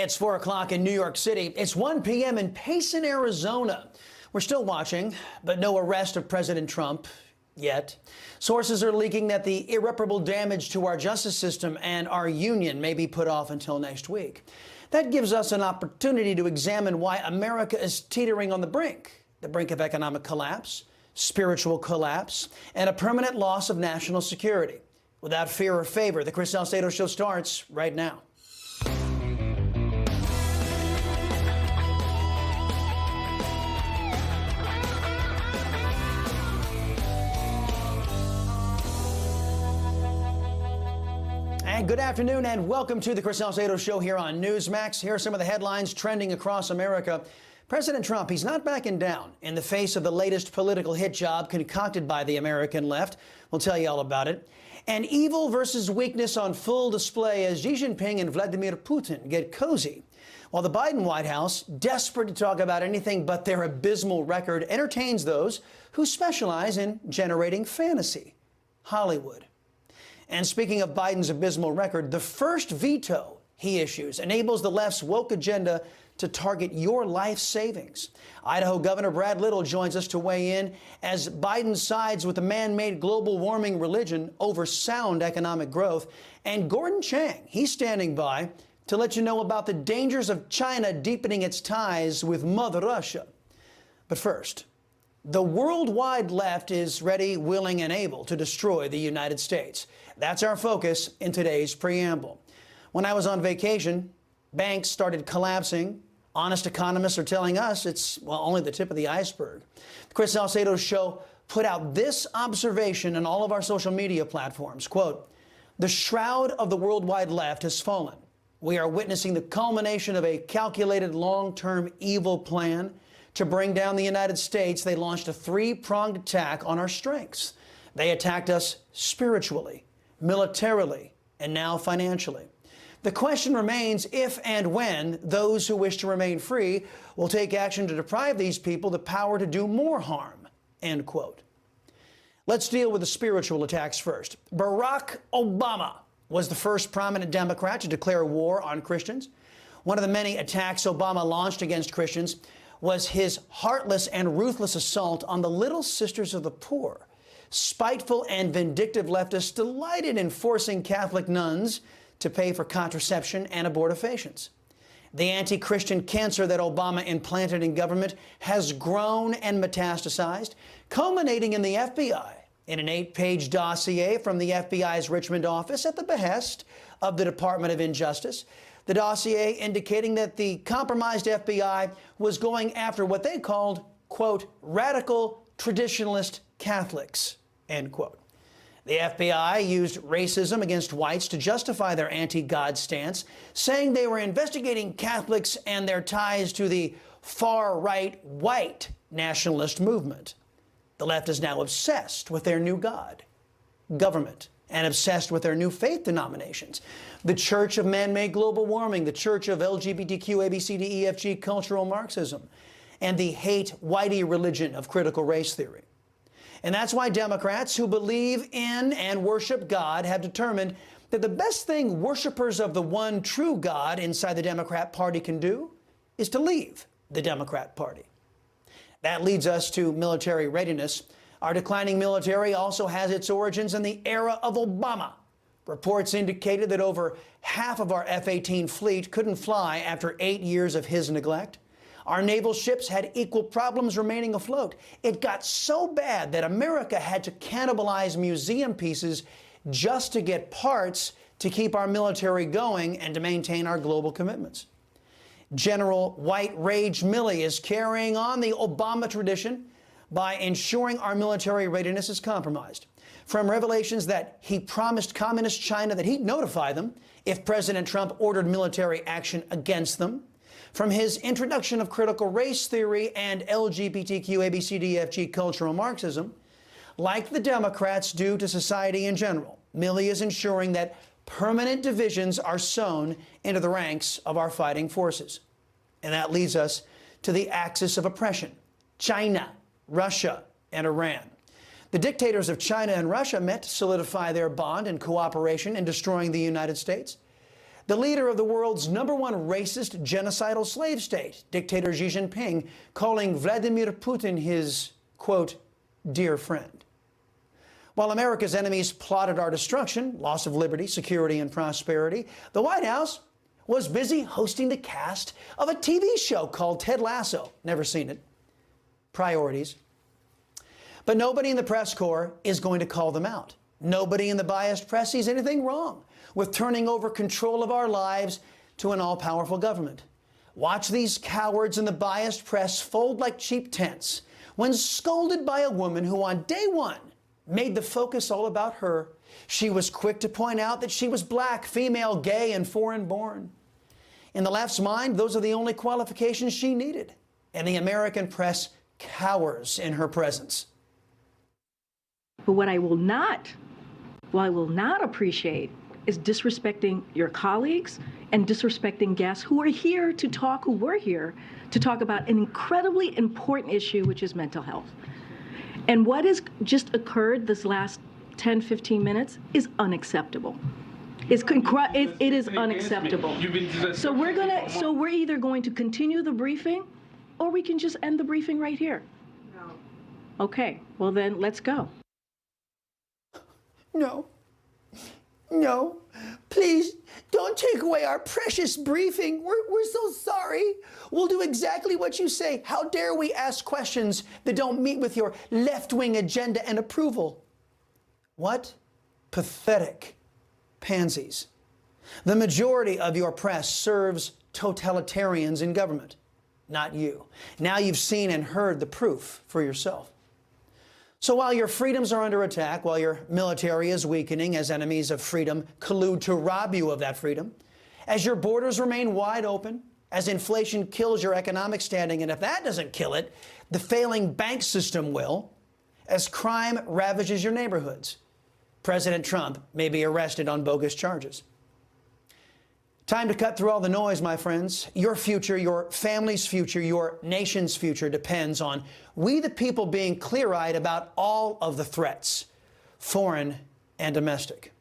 It's 4 o'clock in New York City. It's 1 p.m. in Payson, Arizona. We're still watching, but no arrest of President Trump yet. Sources are leaking that the irreparable damage to our justice system and our union may be put off until next week. That gives us an opportunity to examine why America is teetering on the brink of economic collapse, spiritual collapse, and a permanent loss of national security. Without fear or favor, the Chris Salcedo Show starts right now. Good afternoon and welcome to the Chris Salcedo Show here on Newsmax. Here are some of the headlines trending across America. President Trump, he's not backing down in the face of the latest political hit job concocted by the American left. We'll tell you all about it. And evil versus weakness on full display as Xi Jinping and Vladimir Putin get cozy. While the Biden White House, desperate to talk about anything but their abysmal record, entertains those who specialize in generating fantasy. Hollywood. And speaking of Biden's abysmal record, the first veto he issues enables the left's woke agenda to target your life savings. Idaho Governor Brad Little joins us to weigh in as Biden sides with the man-made global warming religion over sound economic growth. And Gordon Chang, he's standing by to let you know about the dangers of China deepening its ties with Mother Russia. But first, the worldwide left is ready, willing, and able to destroy the United States. That's our focus in today's preamble. When I was on vacation, banks started collapsing. Honest economists are telling us it's, well, only the tip of the iceberg. The Chris Salcedo Show put out this observation on all of our social media platforms. Quote, "The shroud of the worldwide left has fallen. We are witnessing the culmination of a calculated long-term evil plan to bring down the United States. They launched a three-pronged attack on our strengths. They attacked us spiritually, militarily, and now financially. The question remains if and when those who wish to remain free will take action to deprive these people the power to do more harm." End quote. Let's deal with the spiritual attacks first. Barack Obama was the first prominent Democrat to declare war on Christians. One of the many attacks Obama launched against Christians was his heartless and ruthless assault on the Little Sisters of the Poor. Spiteful and vindictive leftists delighted in forcing Catholic nuns to pay for contraception and abortifacients. The anti-Christian cancer that Obama implanted in government has grown and metastasized, culminating in the FBI in an 8-page dossier from the FBI's Richmond office at the behest of the Department of Injustice. The dossier indicating that the compromised FBI was going after what they called, quote, radical traditionalist Catholics, end quote. The FBI used racism against whites to justify their anti-God stance, saying they were investigating Catholics and their ties to the far-right white nationalist movement. The left is now obsessed with their new God, government, and obsessed with their new faith denominations. The Church of Man-Made Global Warming, the Church of LGBTQ, ABCDEFG cultural Marxism, and the hate whitey religion of critical race theory. And that's why Democrats who believe in and worship God have determined that the best thing worshipers of the one true God inside the Democrat Party can do is to leave the Democrat Party. That leads us to military readiness. Our declining military also has its origins in the era of Obama. Reports indicated that over half of our F-18 fleet couldn't fly after 8 years of his neglect. Our naval ships had equal problems remaining afloat. It got so bad that America had to cannibalize museum pieces just to get parts to keep our military going and to maintain our global commitments. General White Rage Milley is carrying on the Obama tradition by ensuring our military readiness is compromised. From revelations that he promised Communist China that he'd notify them if President Trump ordered military action against them, from his introduction of critical race theory and LGBTQ, ABCDEFG cultural Marxism, like the Democrats do to society in general, Milley is ensuring that permanent divisions are sown into the ranks of our fighting forces. And that leads us to the axis of oppression: China, Russia, and Iran. The dictators of China and Russia met to solidify their bond and cooperation in destroying the United States. The leader of the world's #1 racist, genocidal slave state, dictator Xi Jinping, calling Vladimir Putin his, quote, dear friend. While America's enemies plotted our destruction, loss of liberty, security, and prosperity, the White House was busy hosting the cast of a TV show called Ted Lasso. Never seen it. Priorities. But nobody in the press corps is going to call them out. Nobody in the biased press sees anything wrong with turning over control of our lives to an all-powerful government. Watch these cowards in the biased press fold like cheap tents when scolded by a woman who on day one made the focus all about her. She was quick to point out that she was black, female, gay, and foreign-born. In the left's mind, those are the only qualifications she needed, and the American press cowers in her presence. But what I will not appreciate is disrespecting your colleagues and disrespecting guests who were here to talk about an incredibly important issue, which is mental health. And what has just occurred this last 10, 15 minutes is unacceptable. It is unacceptable. So we're either going to continue the briefing or we can just end the briefing right here. No. Okay, well then let's go. No. No. Please, don't take away our precious briefing. We're so sorry. We'll do exactly what you say. How dare we ask questions that don't meet with your left-wing agenda and approval? What pathetic pansies. The majority of your press serves totalitarians in government, not you. Now you've seen and heard the proof for yourself. So while your freedoms are under attack, while your military is weakening as enemies of freedom collude to rob you of that freedom, as your borders remain wide open, as inflation kills your economic standing, and if that doesn't kill it, the failing bank system will, as crime ravages your neighborhoods, President Trump may be arrested on bogus charges. Time to cut through all the noise, my friends. Your future, your family's future, your nation's future depends on we the people being clear-eyed about all of the threats, foreign and domestic.